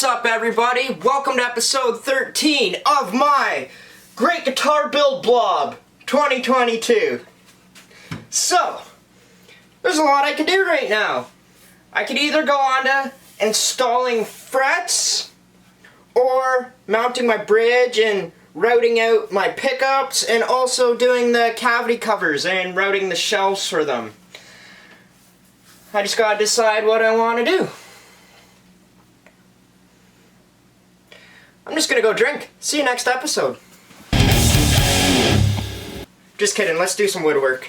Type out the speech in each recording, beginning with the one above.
What's up, everybody? Welcome to episode 13 of my Great Guitar Build Blob 2022. So, there's a lot I can do right now. I could either go on to installing frets, or mounting my bridge and routing out my pickups, and also doing the cavity covers and routing the shelves for them. I just gotta decide what I want to do. I'm just gonna go drink. See you next episode. Just kidding, let's do some woodwork.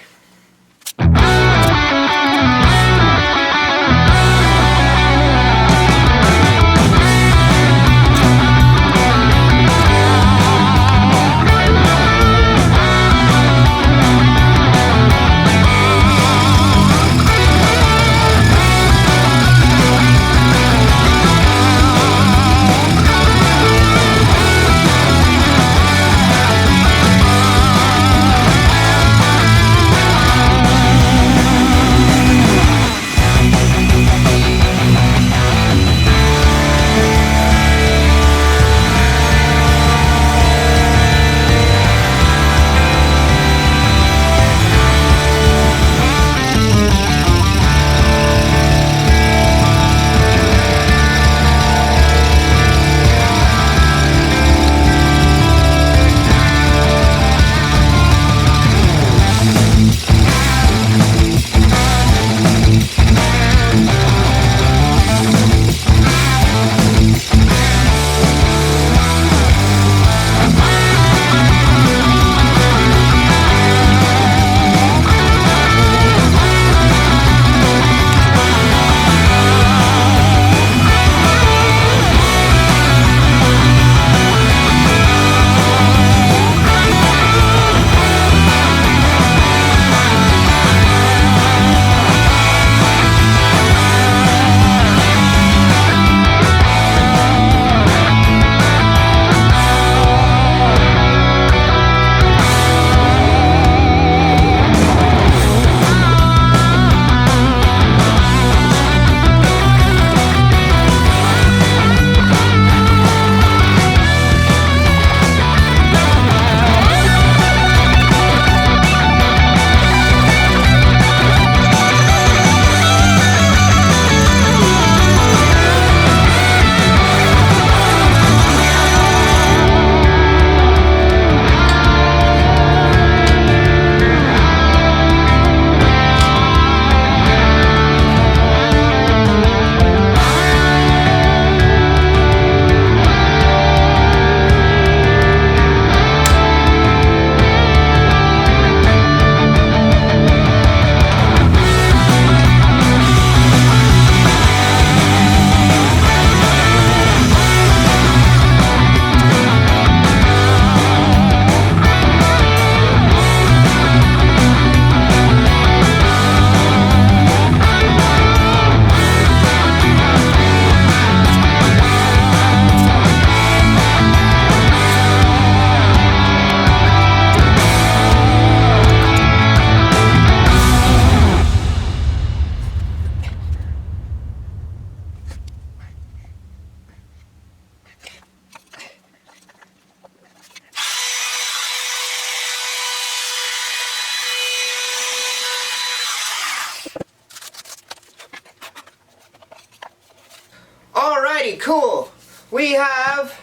Alrighty, cool. We have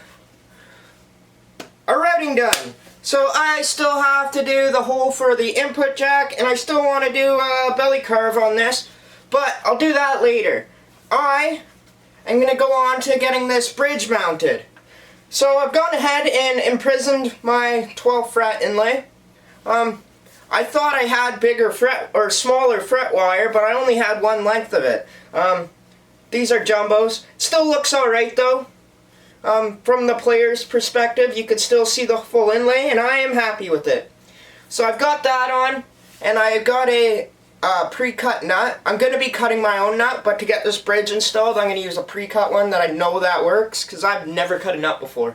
a routing done. So I still have to do the hole for the input jack, and I still want to do a belly carve on this, but I'll do that later. I am going to go on to getting this bridge mounted. So I've gone ahead and imprisoned my 12th fret inlay. I thought I had bigger fret or smaller fret wire, but I only had one length of it. These are jumbos. Still looks alright though. From the player's perspective, you can still see the full inlay, and I am happy with it. So I've got that on, and I got a pre-cut nut. I'm going to be cutting my own nut, but to get this bridge installed, I'm going to use a pre-cut one that I know that works, because I've never cut a nut before.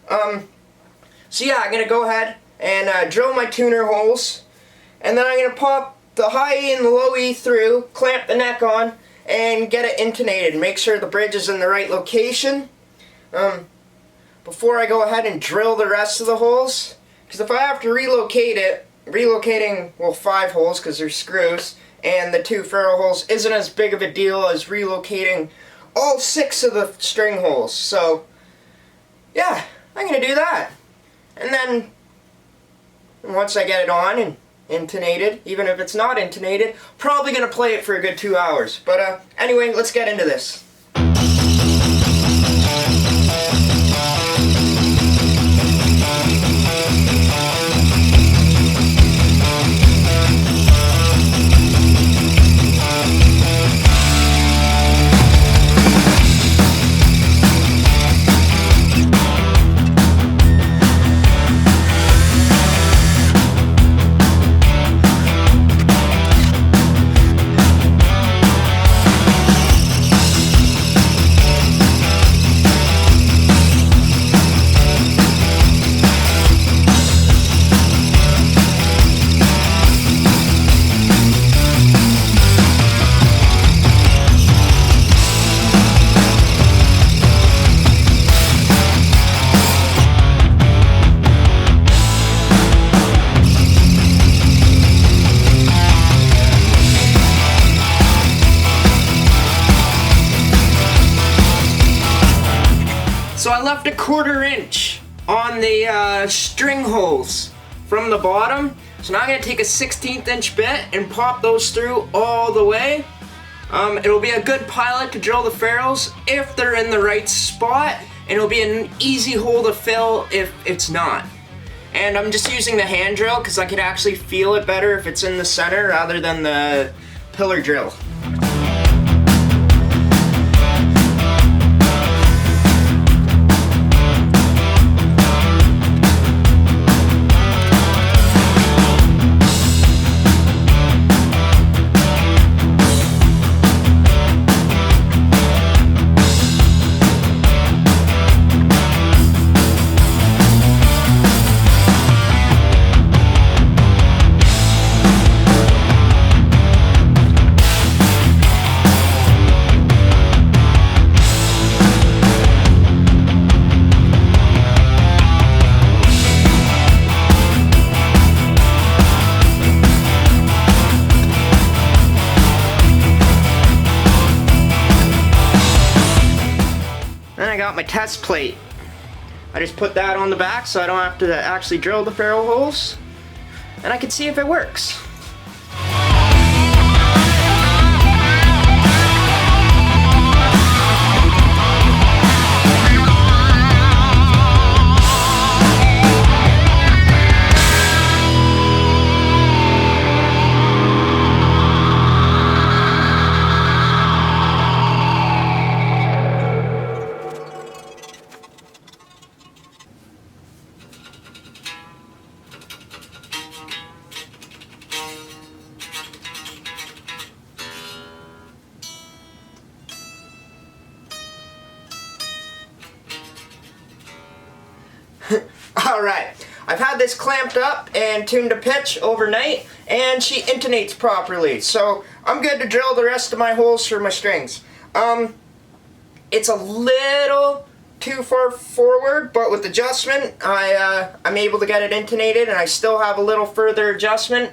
So yeah, I'm going to go ahead and drill my tuner holes, and then I'm going to pop the high E and the low E through, clamp the neck on, and get it intonated. Make sure the bridge is in the right location. before I go ahead and drill the rest of the holes. Because if I have to relocate it, relocating, well, 5 holes because there's screws, and the 2 ferrule holes isn't as big of a deal as relocating all 6 of the string holes. So, yeah, I'm going to do that. And then, once I get it on and intonated, even if it's not intonated, probably going to play it for a good 2 hours. But anyway, let's get into this. So I left a 1/4 inch on the string holes from the bottom. So now I'm going to take a 1/16 inch bit and pop those through all the way. It'll be a good pilot to drill the ferrules if they're in the right spot, and it'll be an easy hole to fill if it's not. And I'm just using the hand drill because I could actually feel it better if it's in the center rather than the pillar drill. My test plate. I just put that on the back so I don't have to actually drill the ferrule holes, and I can see if it works. Alright, I've had this clamped up and tuned to pitch overnight, and she intonates properly, so I'm good to drill the rest of my holes for my strings. It's a little too far forward, but with adjustment, I'm able to get it intonated, and I still have a little further adjustment.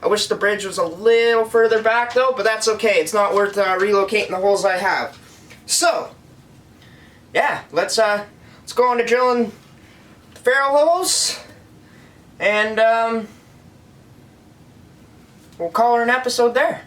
I wish the bridge was a little further back though, but that's okay. It's not worth relocating the holes I have. So, yeah, let's go on to drilling the ferrule holes, and we'll call her an episode there.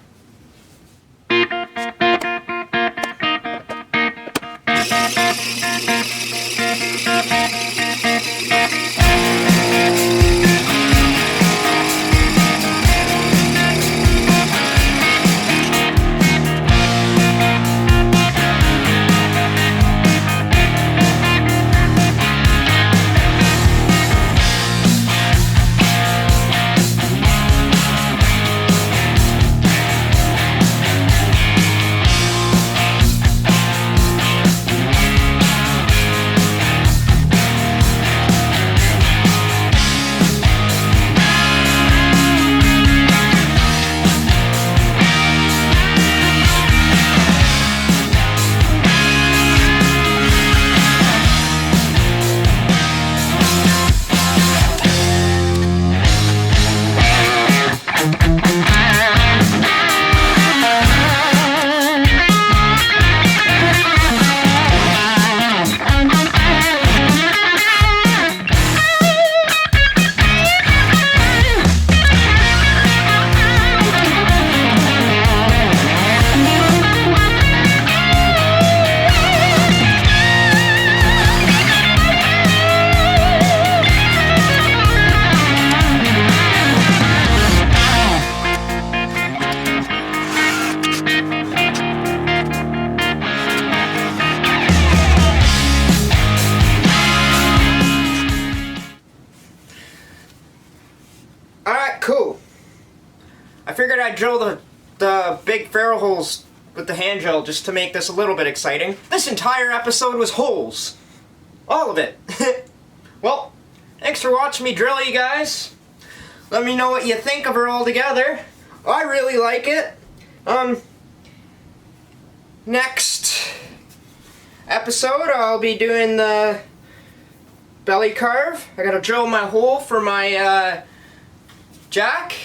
drill the big ferrule holes with the hand drill just to make this a little bit exciting. This entire episode was holes. All of it. Well, thanks for watching me drill, you guys. Let me know what you think of her all together. I really like it. Next episode, I'll be doing the belly carve. I gotta drill my hole for my jack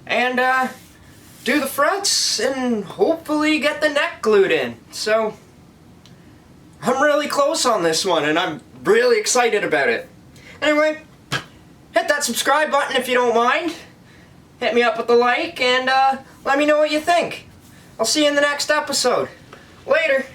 and do the frets and hopefully get the neck glued in. So I'm really close on this one and I'm really excited about it. Anyway, hit that subscribe button if you don't mind. Hit me up with a like and let me know what you think. I'll see you in the next episode. Later.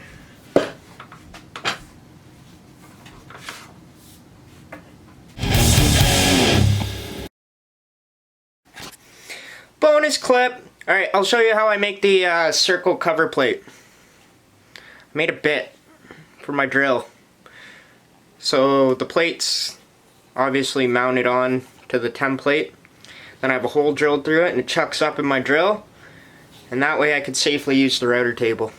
Bonus clip. Alright, I'll show you how I make the circle cover plate. I made a bit for my drill. So the plate's obviously mounted on to the template. Then I have a hole drilled through it and it chucks up in my drill. And that way I can safely use the router table.